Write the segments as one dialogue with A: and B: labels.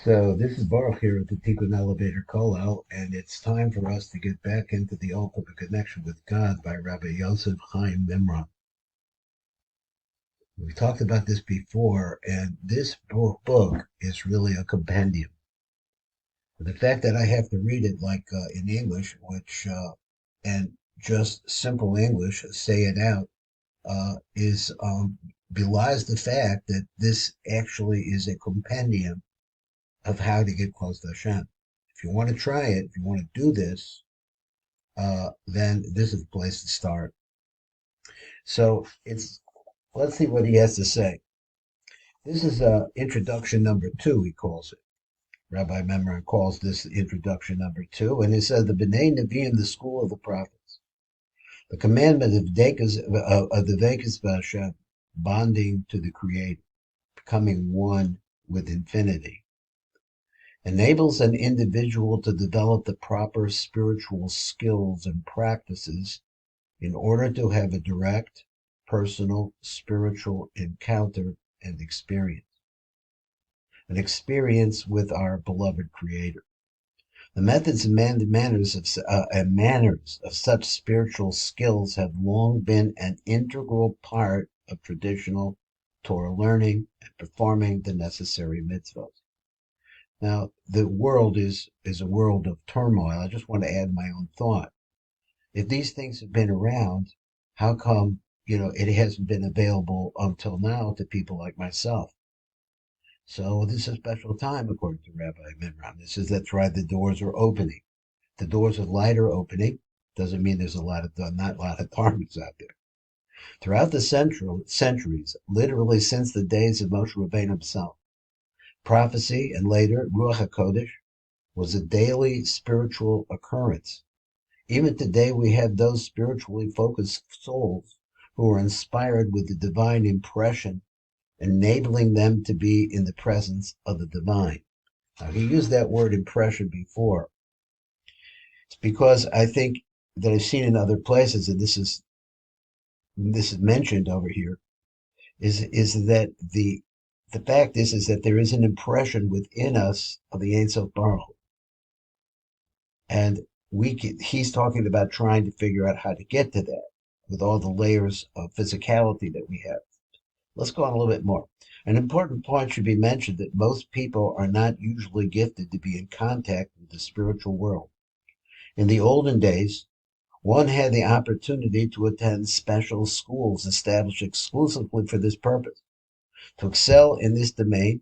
A: So this is Baruch here at the Tikkun Elevator Kollel, and it's time for us to get back into the ultimate connection with God by Rabbi Yosef Chaim Mimran. We talked about this before, and this book is really a compendium. The fact that I have to read it like in English, and just simple English, say it out, is belies the fact that this actually is a compendium of how to get close to Hashem. If you want to try it, if you want to do this, then this is the place to start. So let's see what he has to say. This is introduction number 2, he calls it. Rabbi Memran calls this introduction number 2, and he says the B'nai Nevi'im, the school of the prophets, the commandment of the Vekas Hashem, bonding to the Creator, becoming one with infinity, enables an individual to develop the proper spiritual skills and practices in order to have a direct, personal, spiritual encounter and experience, an experience with our beloved Creator. The methods and manners of such spiritual skills have long been an integral part of traditional Torah learning and performing the necessary mitzvot. Now, the world is a world of turmoil. I just want to add my own thought. If these things have been around, how come, it hasn't been available until now to people like myself? So this is a special time, according to Rabbi Minran. This is that's right, the doors are opening. The doors of light are opening. Doesn't mean there's not a lot of darkness out there. Throughout the centuries, literally since the days of Moshe Rabbeinu himself, prophecy and later Ruach HaKodesh was a daily spiritual occurrence. Even today, we have those spiritually focused souls who are inspired with the divine impression, enabling them to be in the presence of the divine. Now, he used that word impression before. It's because I think that I've seen in other places, and this is mentioned over here, is that the fact is that there is an impression within us of the Ein Sof Baruch Hu. And he's talking about trying to figure out how to get to that with all the layers of physicality that we have. Let's go on a little bit more. An important point should be mentioned that most people are not usually gifted to be in contact with the spiritual world. In the olden days, one had the opportunity to attend special schools established exclusively for this purpose, to excel in this domain,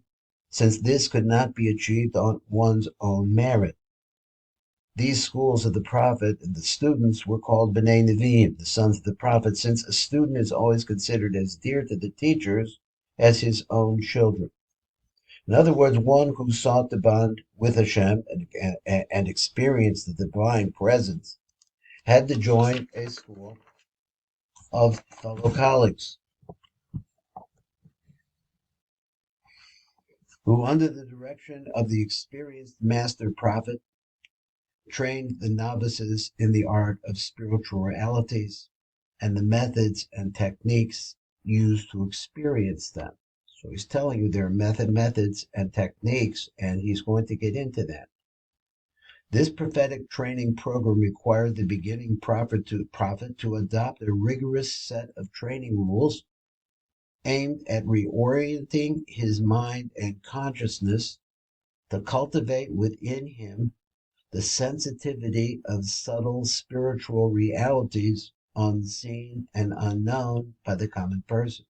A: since this could not be achieved on one's own merit. These schools of the prophet and the students were called B'nai Nevi'im, the sons of the prophet, since a student is always considered as dear to the teachers as his own children. In other words, one who sought to bond with Hashem and experience the divine presence had to join a school of fellow colleagues who, under the direction of the experienced master prophet, trained the novices in the art of spiritual realities and the methods and techniques used to experience them. So he's telling you there are methods and techniques, and he's going to get into that. This prophetic training program required the beginning prophet to adopt a rigorous set of training rules aimed at reorienting his mind and consciousness to cultivate within him the sensitivity of subtle spiritual realities unseen and unknown by the common person.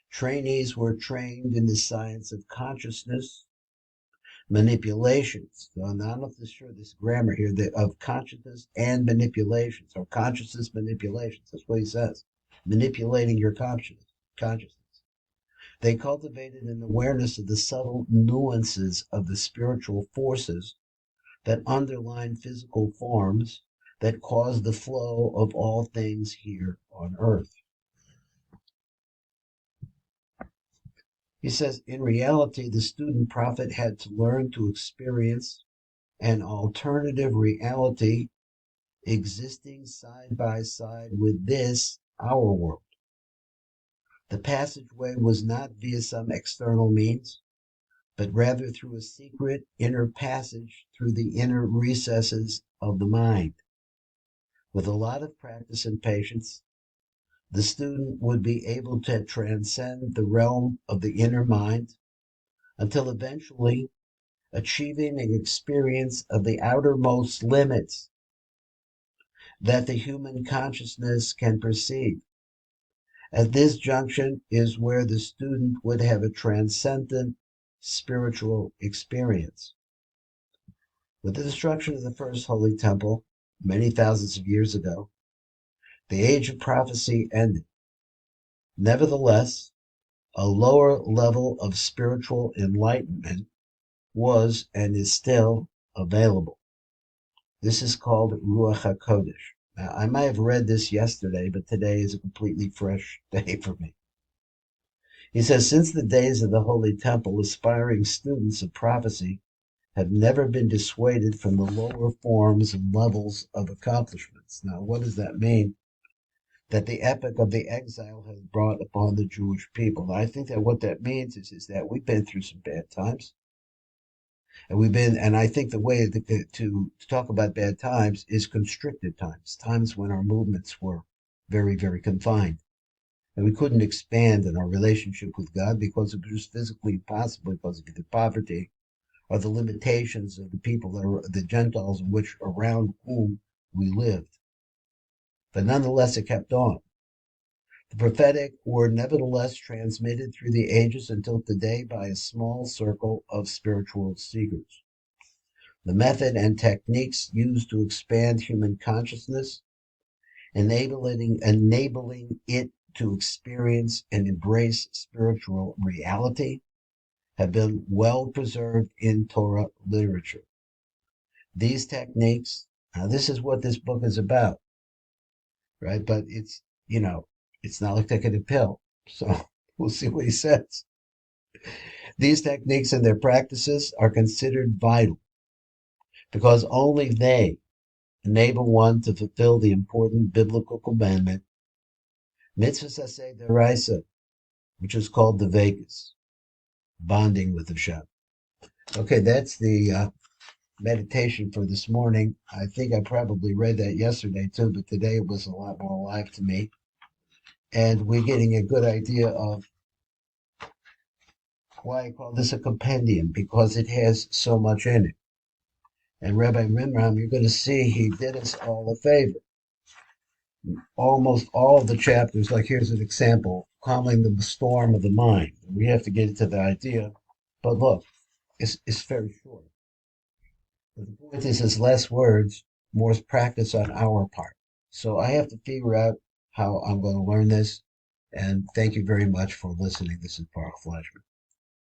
A: Trainees were trained in the science of consciousness manipulations. So I'm not sure this grammar here of consciousness and manipulations, or consciousness manipulations. That's what he says. Manipulating your consciousness. They cultivated an awareness of the subtle nuances of the spiritual forces that underline physical forms that cause the flow of all things here on earth. He says, in reality, the student prophet had to learn to experience an alternative reality existing side by side with this, our world. The passageway was not via some external means, but rather through a secret inner passage through the inner recesses of the mind. With a lot of practice and patience, the student would be able to transcend the realm of the inner mind until eventually achieving an experience of the outermost limits that the human consciousness can perceive. At this junction is where the student would have a transcendent spiritual experience. With the destruction of the first holy temple many thousands of years ago, the age of prophecy ended. Nevertheless, a lower level of spiritual enlightenment was and is still available. This is called Ruach HaKodesh. Now, I might have read this yesterday, but today is a completely fresh day for me. He says, since the days of the Holy Temple, aspiring students of prophecy have never been dissuaded from the lower forms and levels of accomplishments. Now, what does that mean? That the epoch of the exile has brought upon the Jewish people. I think that what that means is that we've been through some bad times. And I think the way to talk about bad times is constricted times, times when our movements were very, very confined. And we couldn't expand in our relationship with God because it was physically impossible because of the poverty or the limitations of the people that are the Gentiles in which around whom we lived. But nonetheless, it kept on. The prophetic were nevertheless transmitted through the ages until today by a small circle of spiritual seekers. The method and techniques used to expand human consciousness, enabling it to experience and embrace spiritual reality, have been well preserved in Torah literature. These techniques, now this is what this book is about, right? But it's not like taking a pill. So we'll see what he says. These techniques and their practices are considered vital because only they enable one to fulfill the important biblical commandment, mitzvah saseh deraisa, which is called the Vegas, bonding with Hashem. Okay, that's the meditation for this morning. I think I probably read that yesterday too, but today it was a lot more alive to me. And we're getting a good idea of why I call this a compendium, because it has so much in it. And Rabbi Rimram, you're going to see he did us all a favor. Almost all of the chapters, like here's an example, calming the storm of the mind. We have to get into the idea, but look, it's very short. But the point is, it's less words, more practice on our part. So I have to figure out how I'm going to learn this. And thank you very much for listening. This is Baruch Flashman.